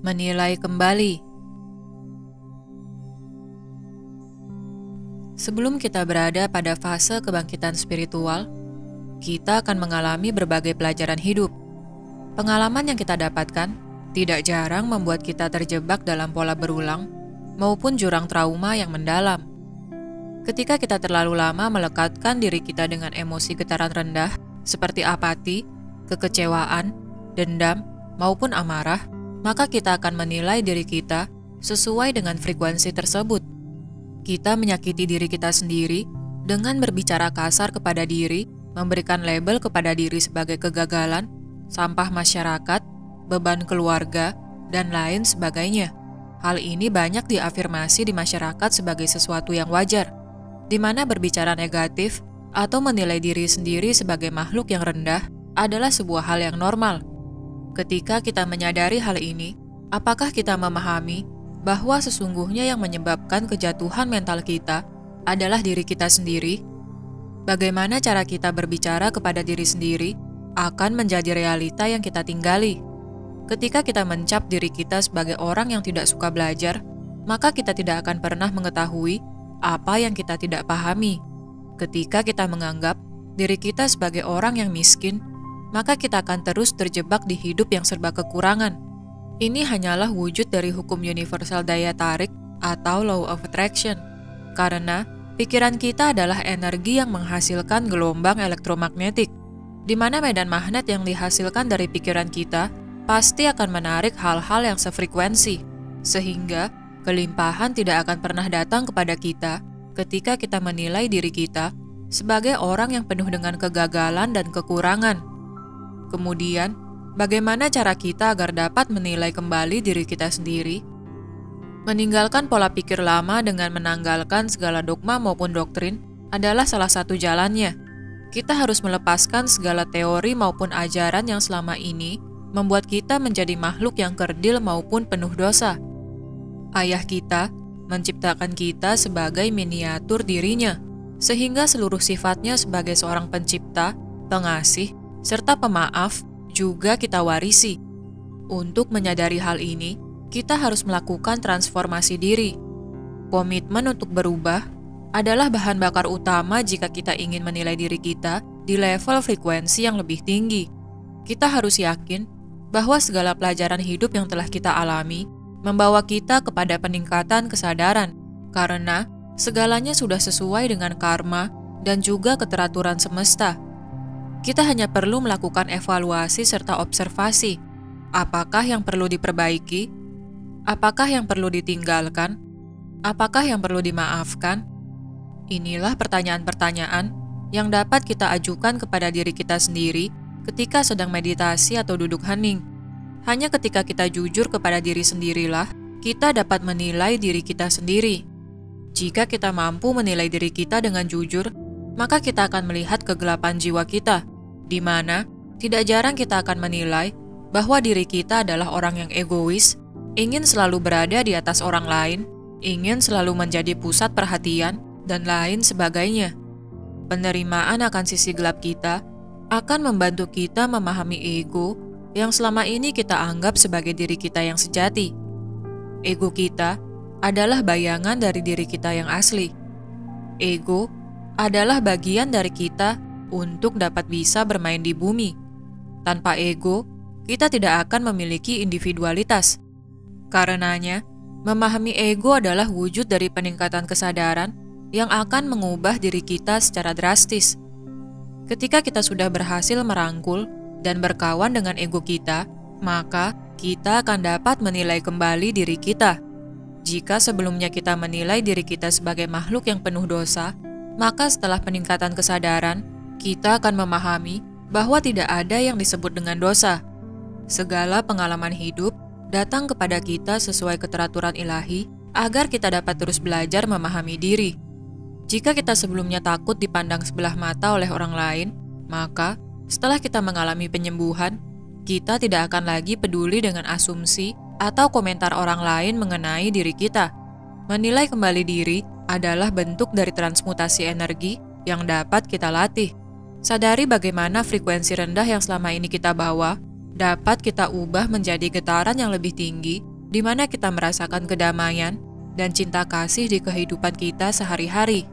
Menilai kembali. Sebelum kita berada pada fase kebangkitan spiritual, kita akan mengalami berbagai pelajaran hidup. Pengalaman yang kita dapatkan tidak jarang membuat kita terjebak dalam pola berulang maupun jurang trauma yang mendalam. Ketika kita terlalu lama melekatkan diri kita dengan emosi getaran rendah seperti apati, kekecewaan, dendam, maupun amarah, maka kita akan menilai diri kita sesuai dengan frekuensi tersebut. Kita menyakiti diri kita sendiri dengan berbicara kasar kepada diri, memberikan label kepada diri sebagai kegagalan, sampah masyarakat, beban keluarga, dan lain sebagainya. Hal ini banyak diafirmasi di masyarakat sebagai sesuatu yang wajar, di mana berbicara negatif atau menilai diri sendiri sebagai makhluk yang rendah adalah sebuah hal yang normal. Ketika kita menyadari hal ini, apakah kita memahami bahwa sesungguhnya yang menyebabkan kejatuhan mental kita adalah diri kita sendiri? Bagaimana cara kita berbicara kepada diri sendiri akan menjadi realita yang kita tinggali. Ketika kita mencap diri kita sebagai orang yang tidak suka belajar, maka kita tidak akan pernah mengetahui apa yang kita tidak pahami. Ketika kita menganggap diri kita sebagai orang yang miskin, maka kita akan terus terjebak di hidup yang serba kekurangan. Ini hanyalah wujud dari hukum universal daya tarik atau law of attraction. Karena pikiran kita adalah energi yang menghasilkan gelombang elektromagnetik, di mana medan magnet yang dihasilkan dari pikiran kita pasti akan menarik hal-hal yang sefrekuensi, sehingga kelimpahan tidak akan pernah datang kepada kita ketika kita menilai diri kita sebagai orang yang penuh dengan kegagalan dan kekurangan. Kemudian, bagaimana cara kita agar dapat menilai kembali diri kita sendiri? Meninggalkan pola pikir lama dengan menanggalkan segala dogma maupun doktrin adalah salah satu jalannya. Kita harus melepaskan segala teori maupun ajaran yang selama ini membuat kita menjadi makhluk yang kerdil maupun penuh dosa. Ayah kita menciptakan kita sebagai miniatur dirinya, sehingga seluruh sifatnya sebagai seorang pencipta, pengasih, serta pemaaf juga kita warisi. Untuk menyadari hal ini, kita harus melakukan transformasi diri. Komitmen untuk berubah adalah bahan bakar utama jika kita ingin menilai diri kita di level frekuensi yang lebih tinggi. Kita harus yakin bahwa segala pelajaran hidup yang telah kita alami membawa kita kepada peningkatan kesadaran, karena segalanya sudah sesuai dengan karma dan juga keteraturan semesta. Kita hanya perlu melakukan evaluasi serta observasi. Apakah yang perlu diperbaiki? Apakah yang perlu ditinggalkan? Apakah yang perlu dimaafkan? Inilah pertanyaan-pertanyaan yang dapat kita ajukan kepada diri kita sendiri ketika sedang meditasi atau duduk hening. Hanya ketika kita jujur kepada diri sendirilah, kita dapat menilai diri kita sendiri. Jika kita mampu menilai diri kita dengan jujur, maka kita akan melihat kegelapan jiwa kita, di mana tidak jarang kita akan menilai bahwa diri kita adalah orang yang egois, ingin selalu berada di atas orang lain, ingin selalu menjadi pusat perhatian, dan lain sebagainya. Penerimaan akan sisi gelap kita akan membantu kita memahami ego yang selama ini kita anggap sebagai diri kita yang sejati. Ego kita adalah bayangan dari diri kita yang asli. Ego adalah bagian dari kita untuk dapat bisa bermain di bumi. Tanpa ego, kita tidak akan memiliki individualitas. Karenanya, memahami ego adalah wujud dari peningkatan kesadaran yang akan mengubah diri kita secara drastis. Ketika kita sudah berhasil merangkul dan berkawan dengan ego kita, maka kita akan dapat menilai kembali diri kita. Jika sebelumnya kita menilai diri kita sebagai makhluk yang penuh dosa, maka setelah peningkatan kesadaran, kita akan memahami bahwa tidak ada yang disebut dengan dosa. Segala pengalaman hidup datang kepada kita sesuai keteraturan ilahi agar kita dapat terus belajar memahami diri. Jika kita sebelumnya takut dipandang sebelah mata oleh orang lain, maka setelah kita mengalami penyembuhan, kita tidak akan lagi peduli dengan asumsi atau komentar orang lain mengenai diri kita. Menilai kembali diri adalah bentuk dari transmutasi energi yang dapat kita latih. Sadari bagaimana frekuensi rendah yang selama ini kita bawa dapat kita ubah menjadi getaran yang lebih tinggi di mana kita merasakan kedamaian dan cinta kasih di kehidupan kita sehari-hari.